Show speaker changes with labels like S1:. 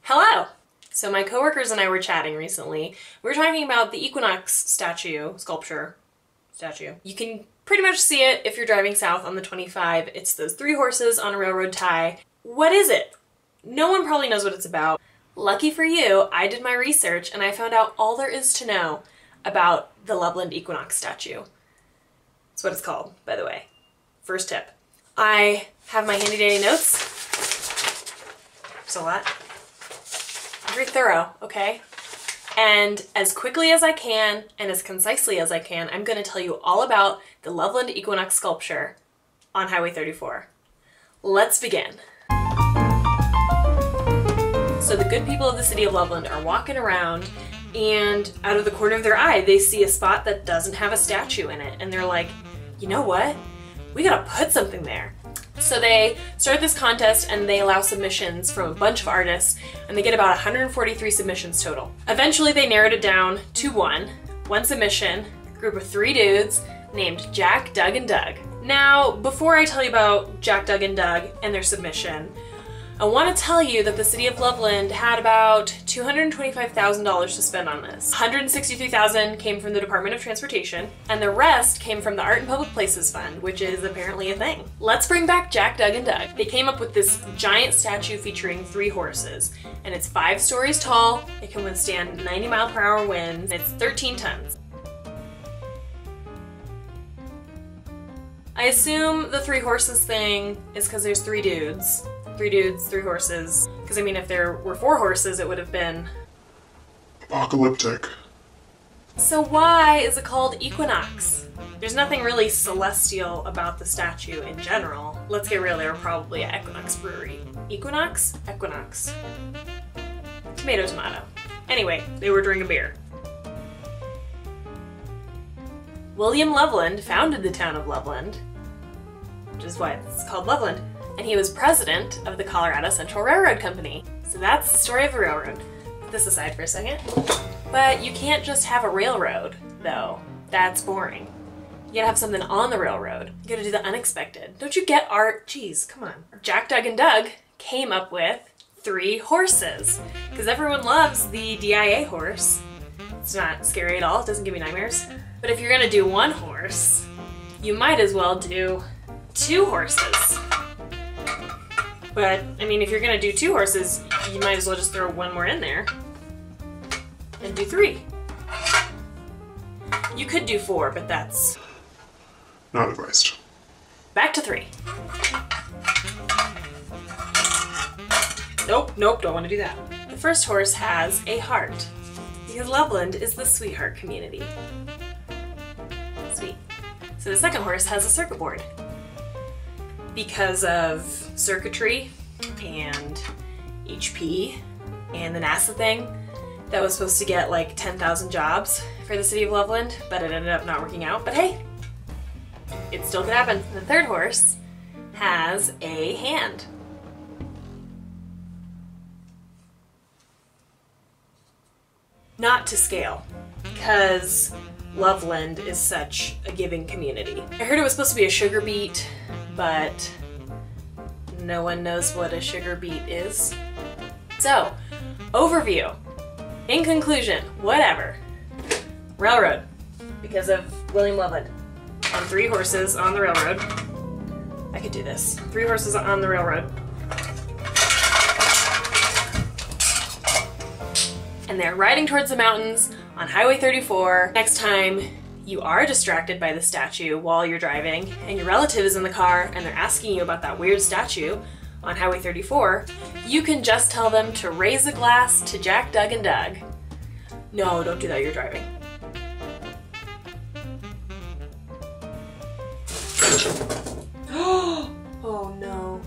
S1: Hello! So my coworkers and I were chatting recently. We were talking about the Equinox sculpture. You can pretty much see it if you're driving south on the 25. It's those three horses on a railroad tie. What is it? No one probably knows what it's about. Lucky for you, I did my research and I found out all there is to know about the Loveland Equinox statue. That's what it's called, by the way. First tip. I have my handy dandy notes. There's a lot. Very thorough, okay? And as quickly as I can and as concisely as I can, I'm going to tell you all about the Loveland Equinox sculpture on Highway 34. Let's begin. So the good people of the city of Loveland are walking around and out of the corner of their eye, they see a spot that doesn't have a statue in it. And they're like, you know what? We gotta put something there. So they start this contest and they allow submissions from a bunch of artists and they get about 143 submissions total. Eventually they narrowed it down to one submission, a group of 3 dudes named Jack, Doug, and Doug. Now, before I tell you about Jack, Doug, and Doug and their submission, I want to tell you that the city of Loveland had about $225,000 to spend on this. $163,000 came from the Department of Transportation, and the rest came from the Art and Public Places Fund, which is apparently a thing. Let's bring back Jack, Doug, and Doug. They came up with this giant statue featuring 3 horses, and it's 5 stories tall, it can withstand 90-mile-per-hour winds, and it's 13 tons. I assume the 3 horses thing is because there's 3 dudes. 3 dudes, 3 horses. Because I mean, if there were 4 horses, it would have been
S2: apocalyptic.
S1: So why is it called Equinox? There's nothing really celestial about the statue in general. Let's get real, they were probably at Equinox Brewery. Equinox? Equinox. Tomato, tomato. Anyway, they were drinking beer. William Loveland founded the town of Loveland, which is why it's called Loveland. And he was president of the Colorado Central Railroad Company. So that's the story of the railroad. Put this aside for a second. But you can't just have a railroad, though. That's boring. You gotta have something on the railroad. You gotta do the unexpected. Don't you get art? Jeez, come on. Jack, Doug, and Doug came up with 3 horses. Because everyone loves the DIA horse. It's not scary at all, it doesn't give me nightmares. But if you're gonna do 1 horse, you might as well do 2 horses. But, I mean, if you're gonna do 2 horses, you might as well just throw 1 more in there and do 3. You could do 4, but that's
S2: not advised.
S1: Back to 3. Nope, don't want to do that. The first horse has a heart, because Loveland is the sweetheart community. Sweet. So the second horse has a circuit board. Because of circuitry and HP and the NASA thing that was supposed to get like 10,000 jobs for the city of Loveland, but it ended up not working out. But hey, it still could happen. The third horse has a hand. Not to scale, because Loveland is such a giving community. I heard it was supposed to be a sugar beet, but no one knows what a sugar beet is. So, overview. In conclusion, whatever. Railroad, because of William Loveland. On 3 horses on the railroad. I could do this. 3 horses on the railroad. And they're riding towards the mountains on Highway 34. Next time you are distracted by the statue while you're driving and your relative is in the car and they're asking you about that weird statue on Highway 34, you can just tell them to raise a glass to Jack, Doug, and Doug. No, don't do that, you're driving. Oh no.